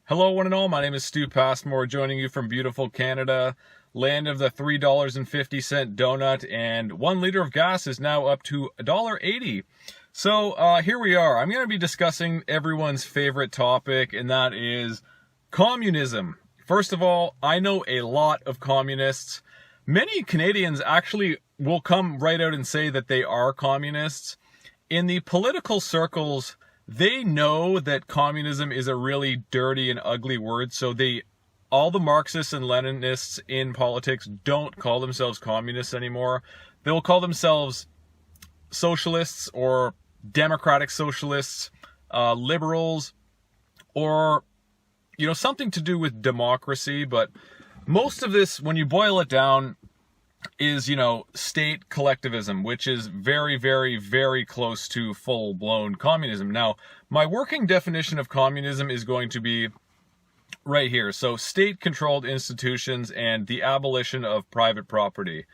Hello, one and all. My name is Stu Passmore, joining you from beautiful Canada, land of the $3.50 donut, and 1 liter of gas is now up to $1.80. So here we are. I'm going to be discussing everyone's favorite topic, and that is communism. First of all, I know a lot of communists. Many Canadians actually will come right out and say that they are communists. In the political circles, they know that communism is a really dirty and ugly word, so all the Marxists and Leninists in politics don't call themselves communists anymore. They'll call themselves socialists or democratic socialists, liberals, or, something to do with democracy. But most of this, when you boil it down, is, state collectivism, which is very, very, very close to full-blown communism. Now, my working definition of communism is going to be right here. So, state-controlled institutions and the abolition of private property.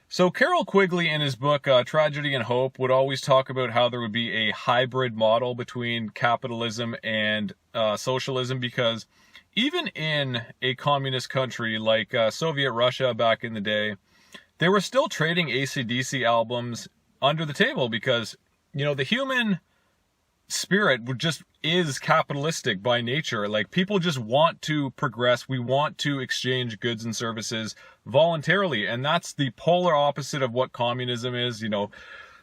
So, Carroll Quigley, in his book, Tragedy and Hope, would always talk about how there would be a hybrid model between capitalism and socialism, because even in a communist country like Soviet Russia back in the day, they were still trading AC/DC albums under the table because, the human spirit is capitalistic by nature. Like, people just want to progress. We want to exchange goods and services voluntarily. And that's the polar opposite of what communism is.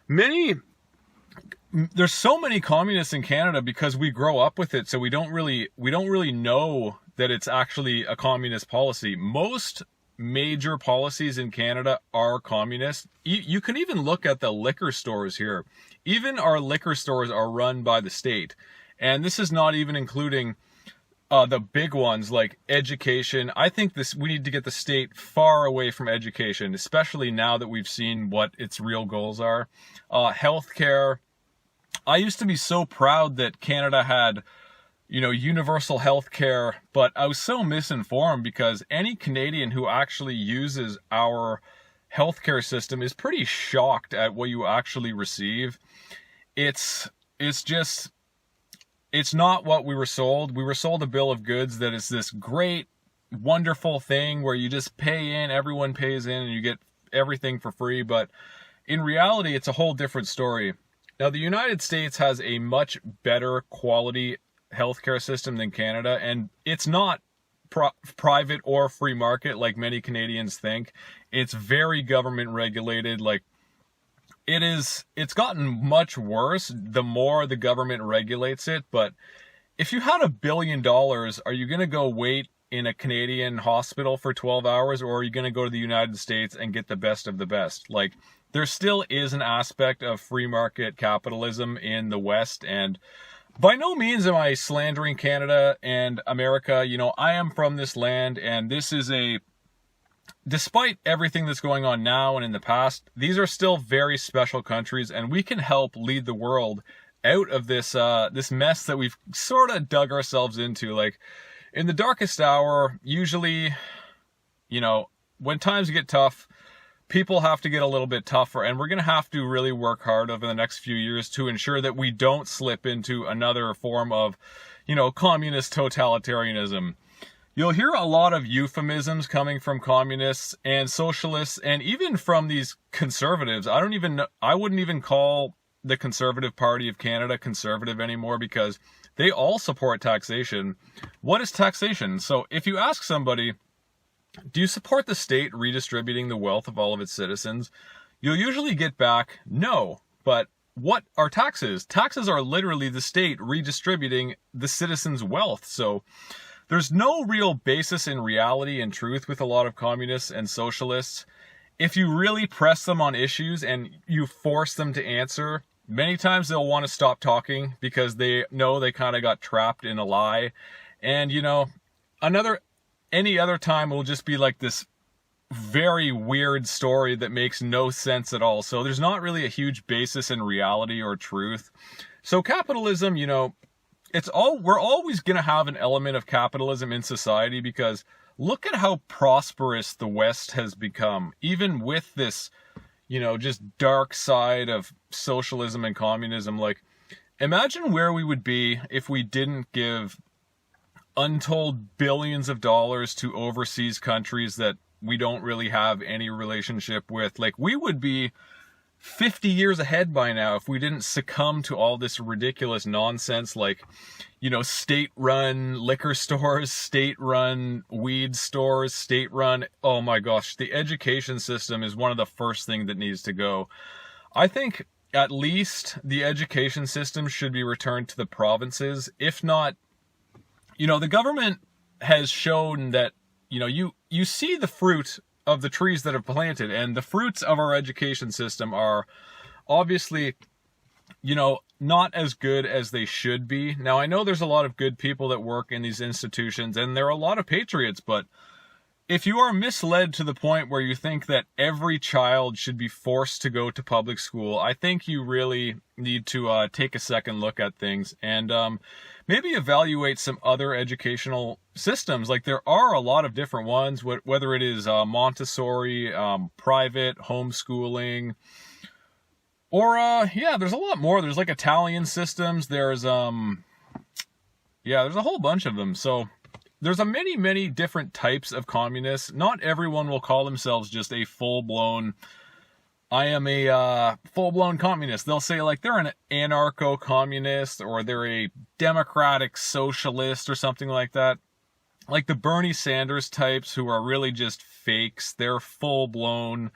There's so many communists in Canada because we grow up with it. So we don't really know that it's actually a communist policy. Most major policies in Canada are communist. You can even look at the liquor stores here. Even our liquor stores are run by the state. And this is not even including the big ones like education. I think we need to get the state far away from education, especially now that we've seen what its real goals are. Healthcare. I used to be so proud that Canada had universal health care, but I was so misinformed because any Canadian who actually uses our healthcare system is pretty shocked at what you actually receive. It's not what we were sold. We were sold a bill of goods that is this great, wonderful thing where you just pay in, everyone pays in, and you get everything for free. But in reality, it's a whole different story. Now, the United States has a much better quality healthcare system than Canada, and it's not private or free market like many Canadians think. It's very government regulated. Like, it's gotten much worse the more the government regulates it. But if you had $1 billion, are you going to go wait in a Canadian hospital for 12 hours, or are you going to go to the United States and get the best of the best? Like, there still is an aspect of free market capitalism in the West, and by no means am I slandering Canada and America. I am from this land, and despite everything that's going on now and in the past, these are still very special countries, and we can help lead the world out of this mess that we've sort of dug ourselves into. Like, in the darkest hour, usually, when times get tough, people have to get a little bit tougher, and we're going to have to really work hard over the next few years to ensure that we don't slip into another form of, communist totalitarianism. You'll hear a lot of euphemisms coming from communists and socialists, and even from these conservatives. I wouldn't even call the Conservative Party of Canada conservative anymore, because they all support taxation. What is taxation? So if you ask somebody, do you support the state redistributing the wealth of all of its citizens? You'll usually get back, no. But what are taxes? Taxes are literally the state redistributing the citizens' wealth. So there's no real basis in reality and truth with a lot of communists and socialists. If you really press them on issues and you force them to answer, many times they'll want to stop talking because they know they kind of got trapped in a lie. And, any other time will just be like this very weird story that makes no sense at all. So there's not really a huge basis in reality or truth. So capitalism, we're always going to have an element of capitalism in society, because look at how prosperous the West has become, even with this, just dark side of socialism and communism. Like, imagine where we would be if we didn't give untold billions of dollars to overseas countries that we don't really have any relationship with. Like, we would be 50 years ahead by now if we didn't succumb to all this ridiculous nonsense, like, you know, state-run liquor stores, state-run weed stores, state-run, oh my gosh, the education system is one of the first things that needs to go. I think at least the education system should be returned to the provinces. If not, you know, the government has shown that, you know, you see the fruit of the trees that are planted, and the fruits of our education system are obviously, you know, not as good as they should be. Now, I know there's a lot of good people that work in these institutions, and there are a lot of patriots, but if you are misled to the point where you think that every child should be forced to go to public school, I think you really need to take a second look at things and maybe evaluate some other educational systems. Like, there are a lot of different ones, whether it is Montessori, private, homeschooling, or yeah, there's a lot more. There's like Italian systems. There's yeah, there's a whole bunch of them. So there's a many different types of communists. Not everyone will call themselves just a full-blown, I am a full-blown communist. They'll say, like, they're an anarcho-communist, or they're a democratic socialist or something like that. Like the Bernie Sanders types, who are really just fakes. They're full-blown.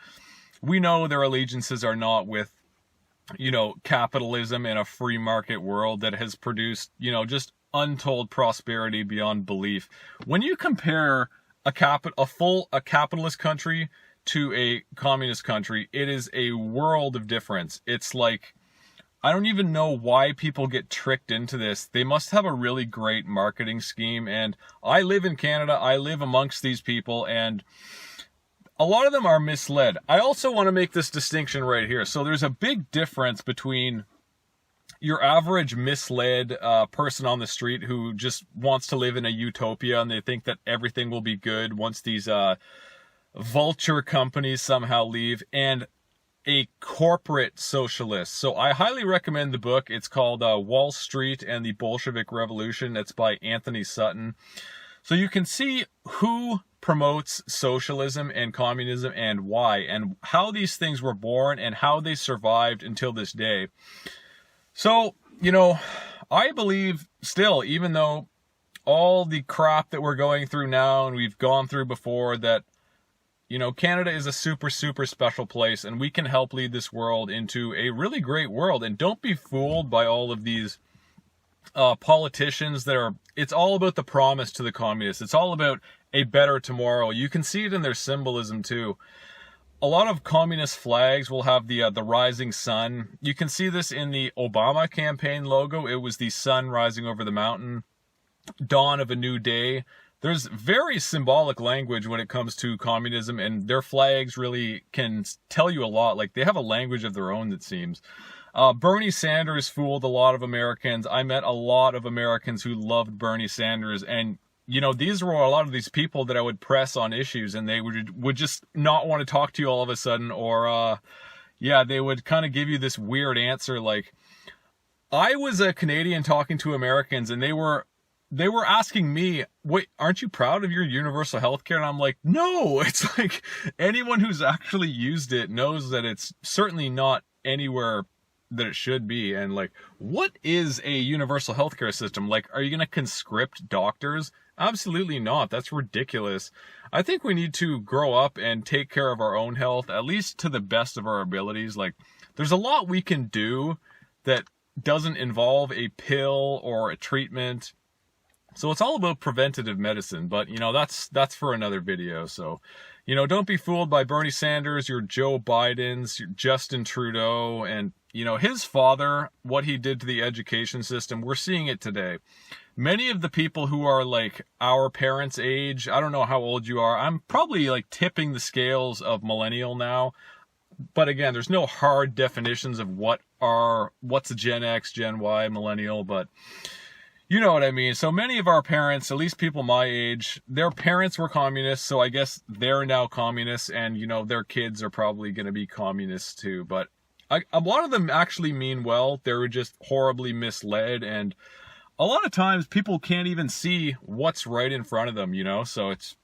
We know their allegiances are not with, you know, capitalism in a free market world that has produced, you know, just untold prosperity beyond belief. When you compare a capitalist country to a communist country, it is a world of difference. It's like, I don't even know why people get tricked into this. They must have a really great marketing scheme, and I live in Canada, I live amongst these people, and a lot of them are misled. I also want to make this distinction right here. So there's a big difference between your average misled person on the street who just wants to live in a utopia and they think that everything will be good once these vulture companies somehow leave, and a corporate socialist. So I highly recommend the book. It's called Wall Street and the Bolshevik Revolution. It's by Antony Sutton. So you can see who promotes socialism and communism and why, and how these things were born and how they survived until this day. So, you know, I believe still, even though all the crap that we're going through now and we've gone through before, that, you know, Canada is a super special place, and we can help lead this world into a really great world. And don't be fooled by all of these politicians that are, it's all about the promise to the communists. It's all about a better tomorrow. You can see it in their symbolism too. A lot of communist flags will have the rising sun. You can see this in the Obama campaign logo. It was the sun rising over the mountain. Dawn of a new day. There's very symbolic language when it comes to communism, and their flags really can tell you a lot. Like, they have a language of their own, it seems. Bernie Sanders fooled a lot of Americans. I met a lot of Americans who loved Bernie Sanders, and you know, these were a lot of these people that I would press on issues, and they would just not want to talk to you all of a sudden, or yeah, they would kind of give you this weird answer. Like, I was a Canadian talking to Americans, and they were asking me, wait, aren't you proud of your universal health care? And I'm like, no. It's like, anyone who's actually used it knows that it's certainly not anywhere that it should be. And like, what is a universal healthcare system? Like, are you going to conscript doctors? Absolutely not. That's ridiculous. I think we need to grow up and take care of our own health, at least to the best of our abilities. Like, there's a lot we can do that doesn't involve a pill or a treatment. So it's all about preventative medicine, but you know, that's for another video. So, you know, don't be fooled by Bernie Sanders, your Joe Bidens, your Justin Trudeau, and you know, his father, what he did to the education system. We're seeing it today. Many of the people who are like our parents' age, I don't know how old you are. I'm probably like tipping the scales of millennial now. But again, there's no hard definitions of what's Gen X, Gen Y, millennial, but you know what I mean. So many of our parents, at least people my age, their parents were communists, so I guess they're now communists, and you know, their kids are probably going to be communists too. But a lot of them actually mean well. They were just horribly misled, and a lot of times people can't even see what's right in front of them, you know? So it's,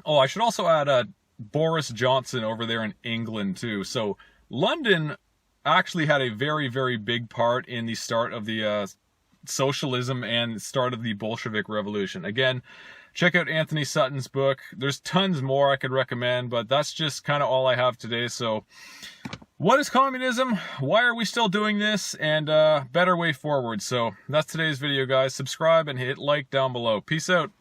oh, I should also add Boris Johnson over there in England too. So London actually had a very, very big part in the start of the socialism and start of the Bolshevik Revolution. Again, check out Antony Sutton's book. There's tons more I could recommend, but that's just kind of all I have today. So what is communism? Why are we still doing this? And better way forward. So that's today's video, guys. Subscribe and hit like down below. Peace out.